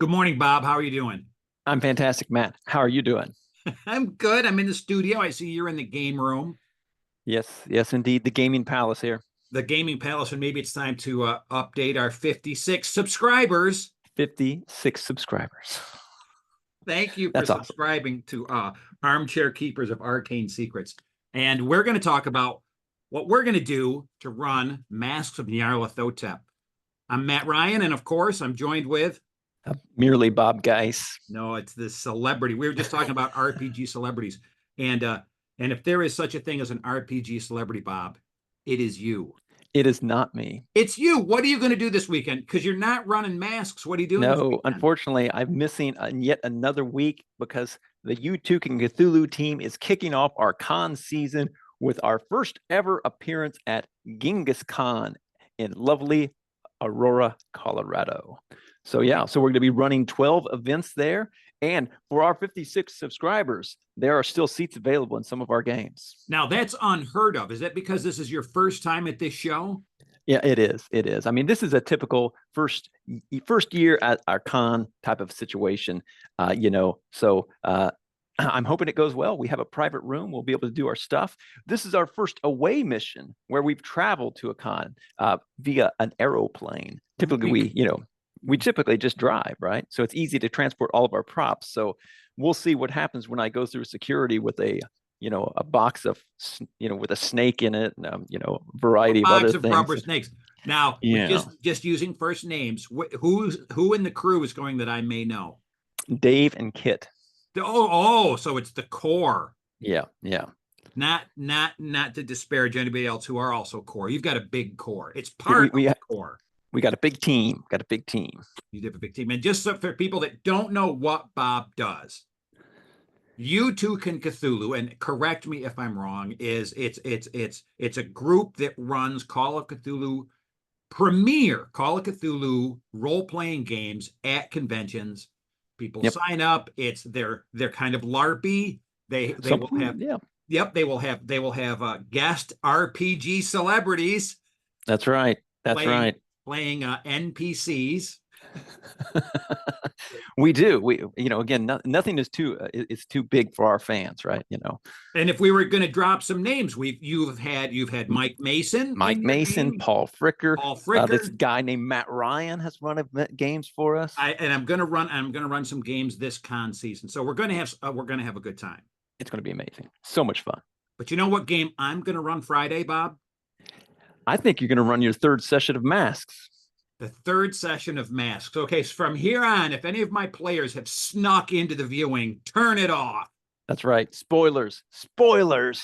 Good morning, Bob. How are you doing? I'm fantastic, Matt. How are you doing? I'm good. I'm in the studio. I see you're in the game room, Yes, yes, indeed. The gaming palace here. the gaming palace, and maybe it's time to update our 56 subscribers. 56 subscribers. Thank you for That's awesome. subscribing to Armchair Keepers of Arcane Secrets. And we're going to talk about what we're going to do to run Masks of Nyarlathotep. I'm Matt Ryan, and of course, I'm joined with Merely Bob Geis. no, it's this celebrity. We were just talking about RPG celebrities, and and if there is such a thing as an RPG celebrity, Bob, it is you. It is not me. It's you. What are you going to do this weekend? Because you're not running masks. What are you doing this No, weekend? unfortunately, I'm missing yet another week because the U2 King Cthulhu team is kicking off our con season with our first ever appearance at Genghis Khan in lovely Aurora, Colorado. So yeah, so we're going to be running 12 events there. And for our 56 subscribers, there are still seats available in some of our games. Now that's unheard of. Is that because this is your first time at this show? Yeah, it is. It is. I mean, this is a typical first year at our con type of situation, So I'm hoping it goes well. We have a private room. We'll be able to do our stuff. This is our first away mission where we've traveled to a con via an aeroplane. Typically, we typically just drive, right? So it's easy to transport all of our props. So we'll see what happens when I go through security with a box of, with a snake in it, and, A variety of other box of things. rubber snakes. Now, with Yeah. just using first names, who in the crew is going that I may know? Dave and Kit. So it's the core. Yeah. Yeah. Not to disparage anybody else who are also core. You've got a big core. It's Yeah, part of the core. we got a big team. Got a big team. You have a big team. And just so for people that don't know what Bob does, you two can Cthulhu, and correct me if I'm wrong, is it's a group that runs Call of Cthulhu premier Call of Cthulhu role-playing games at conventions. People Yep. sign up. They're kind of LARPy. They will have Yeah. Yep, they will have guest RPG celebrities That's right. That's playing right. playing NPCs. We do. Again, nothing is too big for our fans, right? And if we were going to drop some names, you've had Mike Mason Mike in your Mason, game, Paul Fricker, Paul this Fricker. guy named Matt Ryan has run games for us. I'm gonna run some games this con season. So we're gonna have a good time. It's going to be amazing. So much fun. But you know what game I'm gonna run Friday, Bob? I think you're going to run your third session of Masks. The third session of Masks. Okay, so from here on, if any of my players have snuck into the viewing, turn it off. That's right. Spoilers. Spoilers.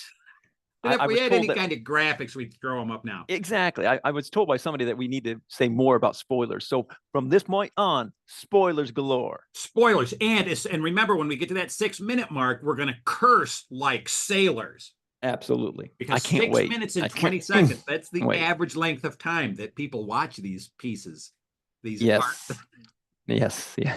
And if I we was had told any that kind of graphics, we'd throw them up now. exactly. I was told by somebody that we need to say more about spoilers. So from this point on, spoilers galore. Spoilers. And remember, when we get to that 6 minute mark, we're gonna curse like sailors. Absolutely. I Because can't six wait. minutes and I 20 can't seconds, that's the wait. average length of time that people watch these pieces, these Yes. parts. Yes. Yeah.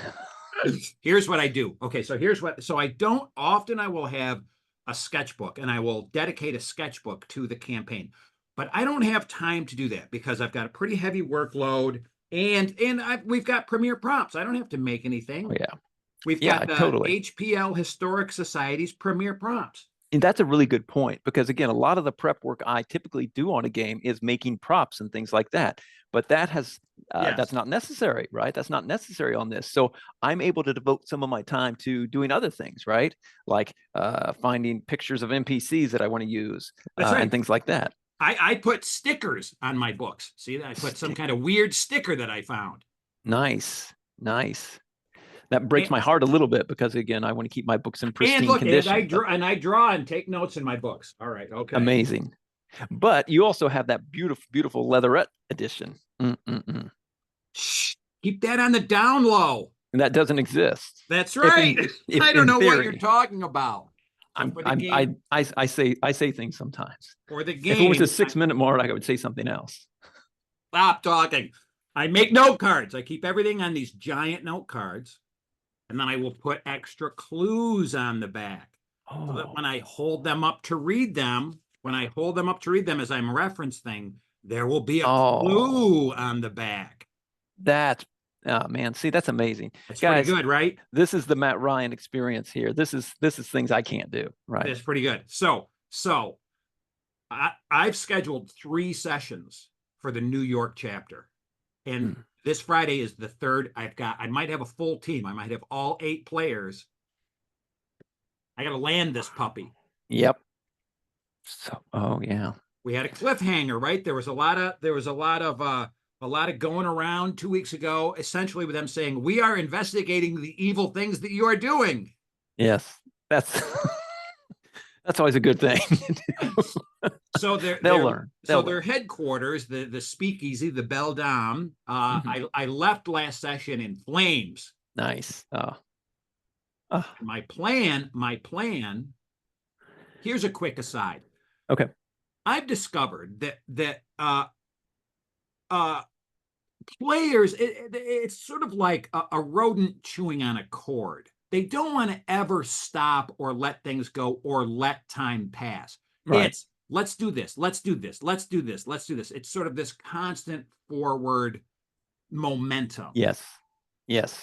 Here's what I do. Okay, so I don't often I will have a sketchbook and I will dedicate a sketchbook to the campaign. But I don't have time to do that because I've got a pretty heavy workload and we've got premier props. I don't have to make anything. Oh, yeah. We've Yeah, got the totally. HPL Historic Society's premier props. And that's a really good point because again, a lot of the prep work I typically do on a game is making props and things like that. But that's Yes. not necessary, right? That's not necessary on this. So I'm able to devote some of my time to doing other things, right? Like finding pictures of NPCs that I want to use That's and right. things like that. I put stickers on my books. See, I put some kind of weird sticker that I found. Nice, nice. That breaks And, my heart a little bit because again, I want to keep my books in and pristine look, condition. But I draw and take notes in my books. All right, okay. amazing. But you also have that beautiful, beautiful leatherette edition. Mm-mm-mm. Shh, keep that on the down low. And that doesn't exist. That's If right. in if I don't in know what you're theory, talking about. So for the game, I say things sometimes. for the If it was a game, 6 minute mark, I would say something else. stop talking. I make note cards. I keep everything on these giant note cards, and then I will put extra clues on the back so that Oh, when I hold them up to read them, as I'm referencing, there will be a oh, clue on the back. that's Oh man, see, that's amazing. That's pretty Guys, good, right? this is the Matt Ryan experience here. This is things I can't do, right? That's pretty good. So I've scheduled 3 sessions for the New York chapter. And Mm. this Friday is the third. I might have a full team. I might have all 8 players. I got to land this puppy. Yep. So, oh yeah. We had a cliffhanger, right? There was a lot of going around 2 weeks ago, essentially with them saying, we are investigating the evil things that you are doing. Yes. That's that's always a good thing. So They'll learn. Their headquarters, the speakeasy, the Belle Dame, I left last session in flames. Nice. My plan, here's a quick aside. Okay. I've discovered that players, it's sort of like a rodent chewing on a cord. They don't want to ever stop or let things go or let time pass. Right. It's let's do this, let's do this, let's do this, let's do this. It's sort of this constant forward momentum. Yes. Yes.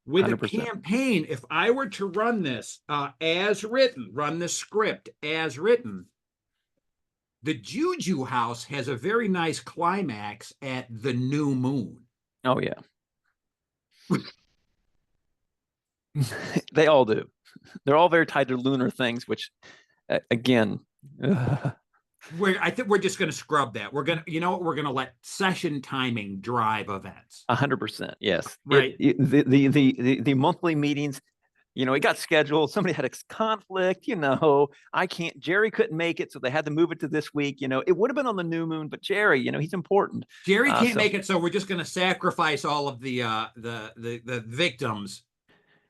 With 100%. a campaign, if I were to run this as written, run the script as written, the Juju house has a very nice climax at the new moon. Oh yeah. They all do. They're all very tied to lunar things, which again, I think we're just going to scrub that. We're going to let session timing drive events. 100%. Yes. Right. The monthly meetings, it got scheduled. Somebody had a conflict, Jerry couldn't make it, so they had to move it to this week. It would have been on the new moon, but Jerry, he's important. Jerry can't make it, so we're just going to sacrifice all of the victims.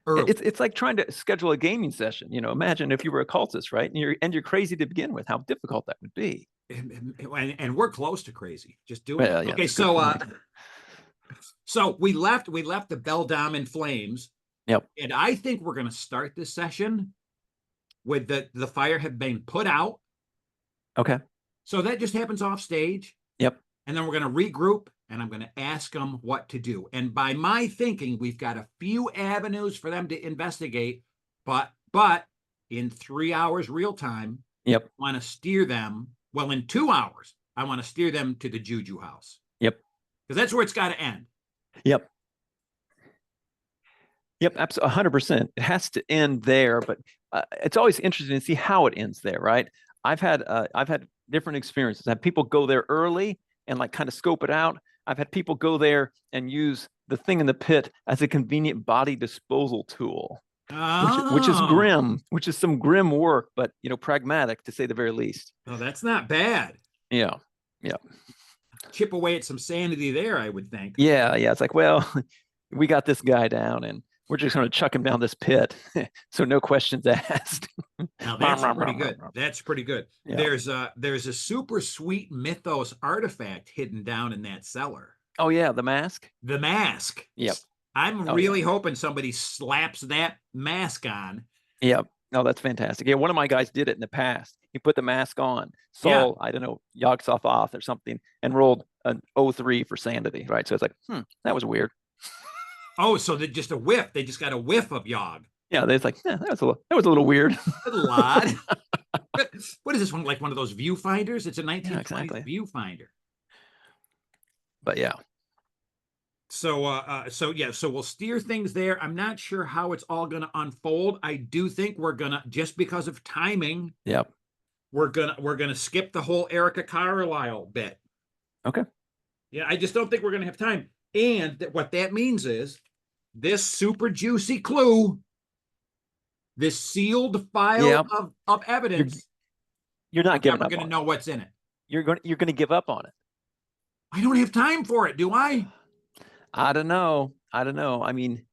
It's like trying to schedule a gaming session. Imagine if you were a cultist, right? And you're crazy to begin with. How difficult that would be. And we're close to crazy. Just doing it. Yeah, okay, so we left the Belle Dame in flames. Yep. And I think we're going to start this session with the fire have been put out. Okay. So that just happens off stage. Yep. And then we're going to regroup and I'm going to ask them what to do. And by my thinking, we've got a few avenues for them to investigate, but in 3 hours real time, yep, I want to steer them. Well, in 2 hours, I want to steer them to the Juju house. Yep. Because that's where it's got to end. Yep. Yep, absolutely, 100%. It has to end there, but it's always interesting to see how it ends there, right? I've had different experiences. I've had people go there early and like kind of scope it out. I've had people go there and use the thing in the pit as a convenient body disposal tool, which is grim, which is some grim work, but pragmatic to say the very least. Oh, that's not bad. Yeah, yeah. Chip away at some sanity there, I would think. Yeah. It's like, well, we got this guy down, and we're just going to chuck him down this pit, so no questions asked. Now that's pretty good. That's pretty good. Yeah. There's a super sweet mythos artifact hidden down in that cellar. Oh yeah, the mask. The mask. Yep. I'm really hoping somebody slaps that mask on. Yep. No, that's fantastic. Yeah, one of my guys did it in the past. He put the mask on, saw, I don't know, Yogg-Sothoth off or something, and rolled an 03 for sanity, right? So it's like, that was weird. Oh, so they're just a whiff. They just got a whiff of Yogg. Yeah, it's like, that was a little weird. A little odd. What is this one? Like one of those viewfinders? It's a 1920s viewfinder. But yeah. So we'll steer things there. I'm not sure how it's all going to unfold. I do think we're gonna, just because of timing. Yep. We're gonna skip the whole Erica Carlisle bit. Okay. Yeah, I just don't think we're gonna have time. And what that means is this super juicy clue, this sealed file of evidence. You're not giving up. We're gonna know what's in it. You're going to give up on it. I don't have time for it, do I? I don't know. I mean,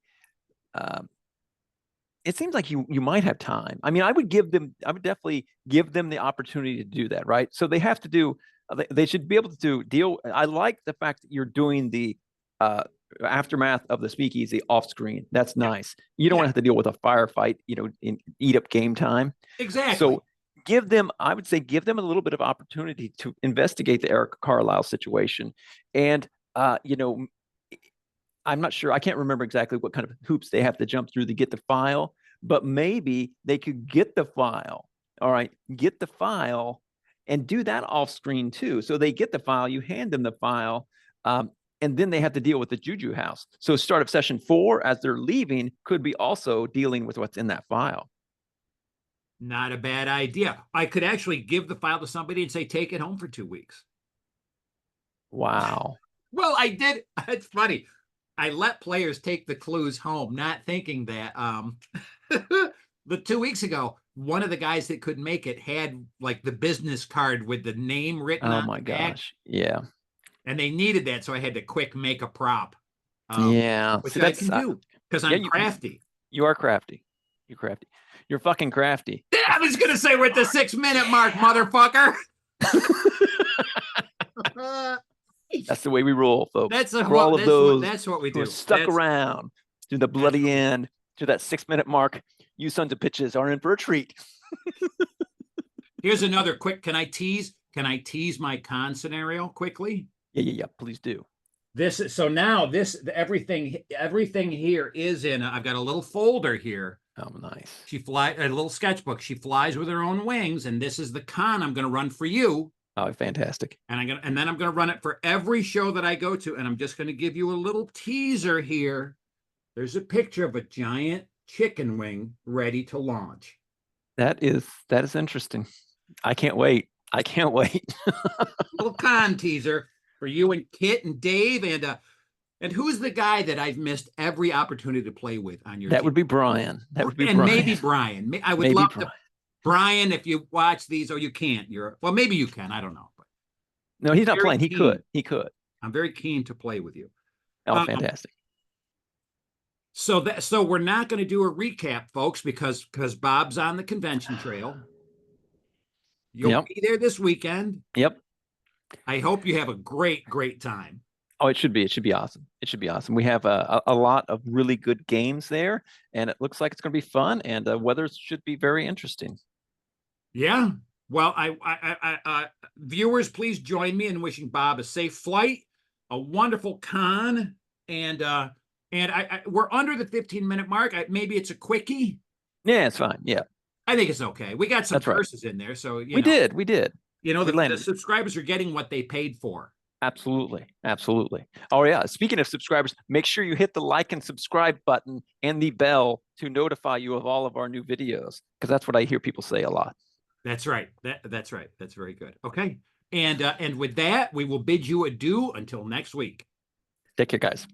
it seems like you might have time. I mean, I would definitely give them the opportunity to do that, right? So they have to do. They should be able to deal. I like the fact that you're doing the aftermath of the speakeasy off screen. That's nice. You don't want to have to deal with a firefight, eat up game time. Exactly. So I would say give them a little bit of opportunity to investigate the Eric Carlisle situation. And, I'm not sure. I can't remember exactly what kind of hoops they have to jump through to get the file, but maybe they could get the file. All right, get the file and do that off screen too. So they get the file, you hand them the file, and then they have to deal with the Juju house. So start of session 4 as they're leaving could be also dealing with what's in that file. Not a bad idea. I could actually give the file to somebody and say, take it home for 2 weeks. Wow. Well, I did. It's funny. I let players take the clues home, not thinking that the 2 weeks ago, one of the guys that couldn't make it had like the business card with the name written on Oh my the back, gosh. Yeah. and they needed that, so I had to quick make a prop. Yeah. Which See, I that's can do because yeah, I'm crafty. you are crafty. You're crafty. You're fucking crafty. Yeah, I was gonna say we're at the 6-minute mark, motherfucker. That's the way we roll, folks. That's For all of those that's what we who do. are stuck around to the bloody end, to that 6-minute mark, you sons of bitches are in for a treat. Here's another quick. Can I tease my con scenario quickly? Yeah. Please do. This is so now everything here is in. I've got a little folder here. Oh, nice. A little sketchbook. She flies with her own wings, and this is the con I'm going to run for you. Oh, fantastic. And then I'm going to run it for every show that I go to, and I'm just going to give you a little teaser here. There's a picture of a giant chicken wing ready to launch. That is interesting. I can't wait. I can't wait. Little con teaser for you and Kit and Dave and who's the guy that I've missed every opportunity to play with on your That team? would be Brian. That would be and Brian. Maybe Brian. I would love to. Brian, if you watch these, or you can't, well, maybe you can. I don't know. But no, he's not playing. He could. I'm very keen to play with you. Oh, fantastic. So we're not going to do a recap, folks, because Bob's on the convention trail. You'll be there this weekend. Yep. I hope you have a great time. Oh, it should be awesome. It should be awesome. We have a lot of really good games there, and it looks like it's going to be fun, and the weather should be very interesting. Yeah. Well, I viewers, please join me in wishing Bob a safe flight, a wonderful con, and we're under the 15-minute mark. Maybe it's a quickie. Yeah, it's fine. Yeah, I think it's okay. We got some curses in there, so we did. You know, the subscribers are getting what they paid for. Absolutely. Oh yeah. Speaking of subscribers, make sure you hit the like and subscribe button and the bell to notify you of all of our new videos, because that's what I hear people say a lot. That's right. That's right. That's very good. Okay. And with that, we will bid you adieu until next week. Take care, guys.